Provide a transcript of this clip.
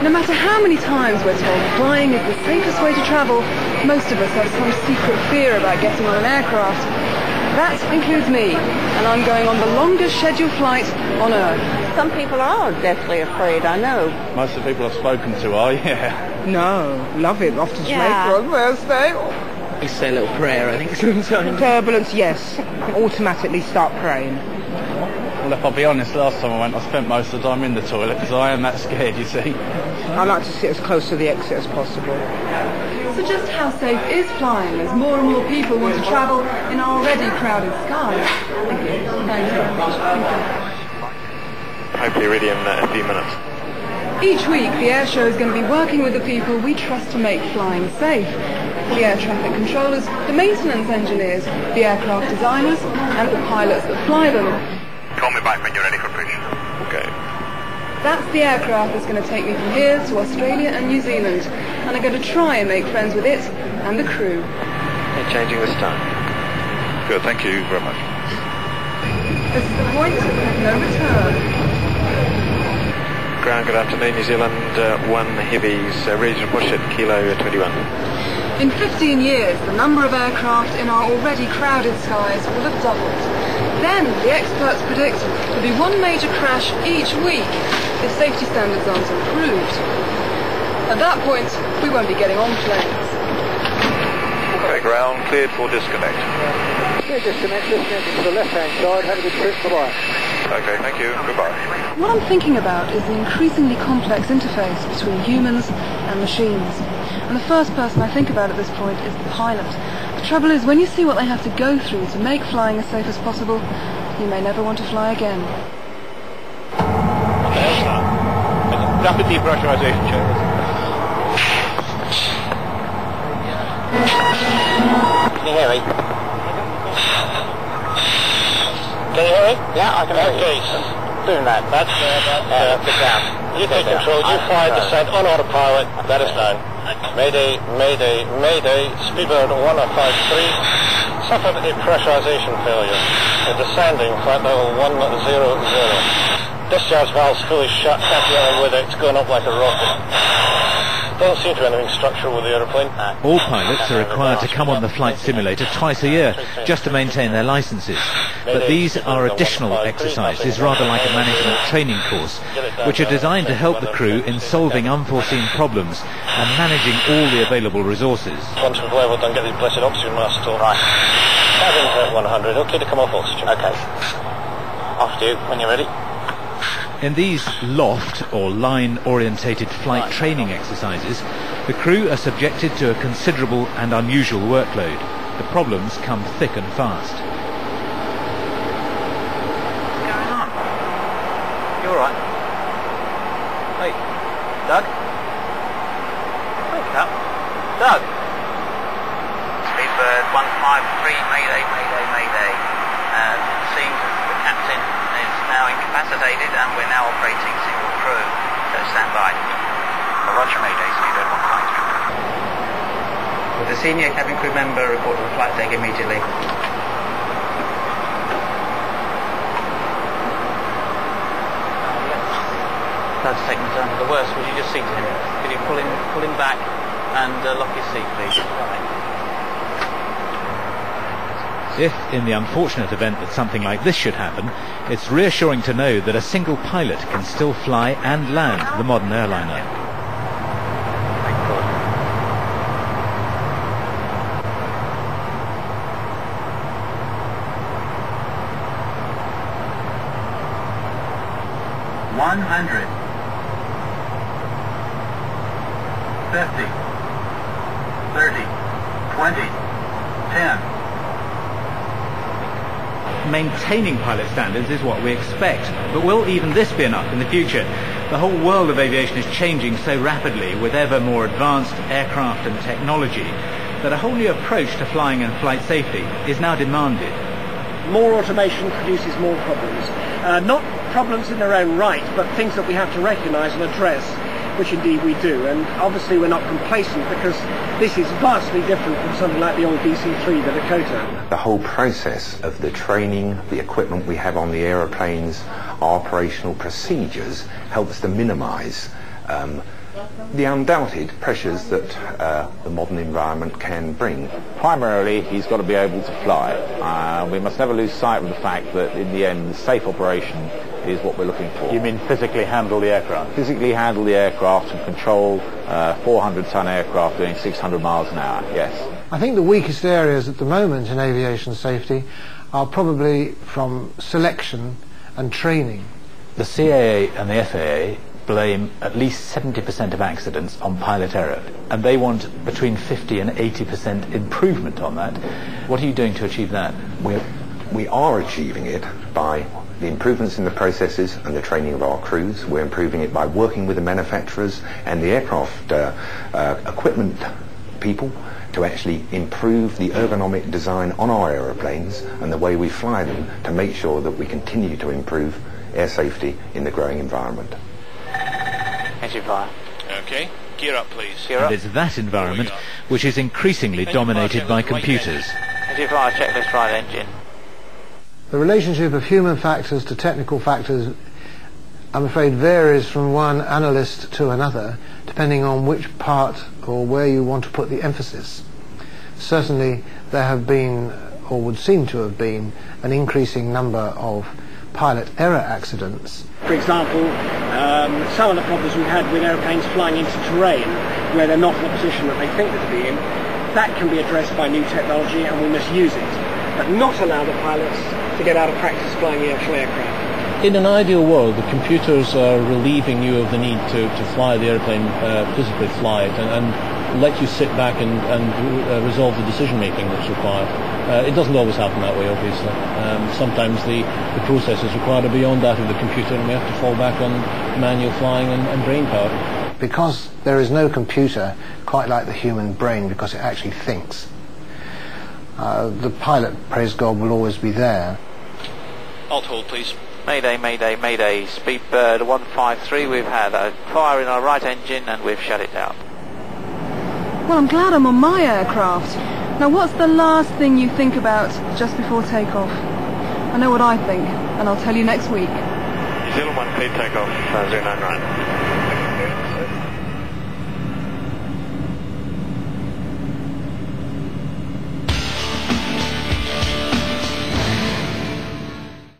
No matter how many times we're told flying is the safest way to travel, most of us have some secret fear about getting on an aircraft. That includes me, and I'm going on the longest scheduled flight on Earth. Some people are deathly afraid, I know. Most of the people I've spoken to are, yeah. No, love it. Off to Jamaica on Thursday. You say a little prayer, I think, sometimes. Turbulence, yes. Automatically start praying. Well, if I'll be honest, last time I went, I spent most of the time in the toilet because I am that scared, you see. I like to sit as close to the exit as possible. So just how safe is flying as more and more people want to travel in our already crowded skies? Thank you. Thank you very much. Hopefully ready in a few minutes. Each week, the air show is going to be working with the people we trust to make flying safe. The air traffic controllers, the maintenance engineers, the aircraft designers, and the pilots that fly them. Call me back when you're ready for push. Okay. That's the aircraft that's going to take me from here to Australia and New Zealand, and I'm going to try and make friends with it and the crew. You're changing this time. Good, thank you very much. This is the point of no return. Ground, good afternoon, New Zealand 1 Heavies, ready to push at Kilo 21. In 15 years, the number of aircraft in our already crowded skies will have doubled. Then, the experts predict there'll be one major crash each week if safety standards aren't improved. At that point, we won't be getting on planes. Okay, ground, cleared for disconnect. Yeah, disconnecting to the left-hand side, have a good trip, bye-bye. Okay, thank you, goodbye. What I'm thinking about is the increasingly complex interface between humans and machines. And the first person I think about at this point is the pilot. The trouble is, when you see what they have to go through to make flying as safe as possible, you may never want to fly again. Rapid depressurization chambers. Can you hear me? Can you hear me? Yeah, I can hear you. Okay, doing that. That's the ground. You take control. You fire descent on autopilot. Let us know. Mayday, mayday, mayday. Speedbird 1053 suffered a pressurization failure. Descending flight level 100. Discharge valves fully shut. Can't do anything with it. It's going up like a rocket. Doesn't seem to be anything structural with the aeroplane. All pilots are required to come on the flight simulator twice a year just to maintain their licenses. But these are additional exercises, rather like a management training course, which are designed to help the crew in solving unforeseen problems and managing all the available resources. Once we've leveled, then get the blessed oxygen mask on. Right. Cabin at 100. Okay to come off oxygen. Okay. After you, when you're ready. In these loft or line-orientated flight training exercises, the crew are subjected to a considerable and unusual workload. The problems come thick and fast. What's going on? You alright? Hey, Doug? Wake up. Doug! Speedbird 153, mayday, mayday, mayday. Seems the captain is now incapacitated and we're now operating single crew. So stand by. Roger, mayday, Speedbird 153. With the senior cabin crew member report to the flight deck immediately. Doug's taking a turn for the worst. Would you just seat him? Could you pull him back and lock his seat, please? Right. If, in the unfortunate event that something like this should happen, it's reassuring to know that a single pilot can still fly and land the modern airliner. Thank God. 100, 50, 30, 20, 10. Maintaining pilot standards is what we expect, but will even this be enough in the future? The whole world of aviation is changing so rapidly with ever more advanced aircraft and technology that a whole new approach to flying and flight safety is now demanded. More automation produces more problems. Not problems in their own right, but things that we have to recognise and address, which indeed we do. And obviously we're not complacent because this is vastly different from something like the old DC-3, the Dakota. The whole process of the training, the equipment we have on the aeroplanes, our operational procedures helps to minimise the undoubted pressures that the modern environment can bring. Primarily, he's got to be able to fly. We must never lose sight of the fact that in the end, safe operation is what we're looking for. You mean physically handle the aircraft? Physically handle the aircraft and control 400-ton aircraft doing 600 miles an hour, yes. I think the weakest areas at the moment in aviation safety are probably from selection and training. The CAA and the FAA blame at least 70% of accidents on pilot error, and they want between 50 and 80% improvement on that. What are you doing to achieve that? We are achieving it by the improvements in the processes and the training of our crews. We're improving it by working with the manufacturers and the aircraft equipment people to actually improve the ergonomic design on our aeroplanes and the way we fly them to make sure that we continue to improve air safety in the growing environment. Engine fire. Okay, gear up please. Gear up. And it's that environment which is increasingly dominated by computers. Engine fire, checklist right engine. The relationship of human factors to technical factors, I'm afraid, varies from one analyst to another, depending on which part or where you want to put the emphasis. Certainly there have been, or would seem to have been, an increasing number of pilot error accidents. For example, some of the problems we've had with airplanes flying into terrain where they're not in the position that they think they're to be in, that can be addressed by new technology, and we must use it, but not allow the pilots to get out of practice flying the actual aircraft. In an ideal world, the computers are relieving you of the need to fly the airplane, physically fly it, and let you sit back and resolve the decision making that's required. It doesn't always happen that way, obviously. Sometimes the processes required are beyond that of the computer, and we have to fall back on manual flying and brain power. Because there is no computer quite like the human brain, because it actually thinks, the pilot, praise God, will always be there. Alt hold please. Mayday, mayday, mayday. Speedbird 153, we've had a fire in our right engine and we've shut it down. Well, I'm glad I'm on my aircraft. Now, what's the last thing you think about just before takeoff? I know what I think, and I'll tell you next week. New Zealand 1, clear takeoff, 099.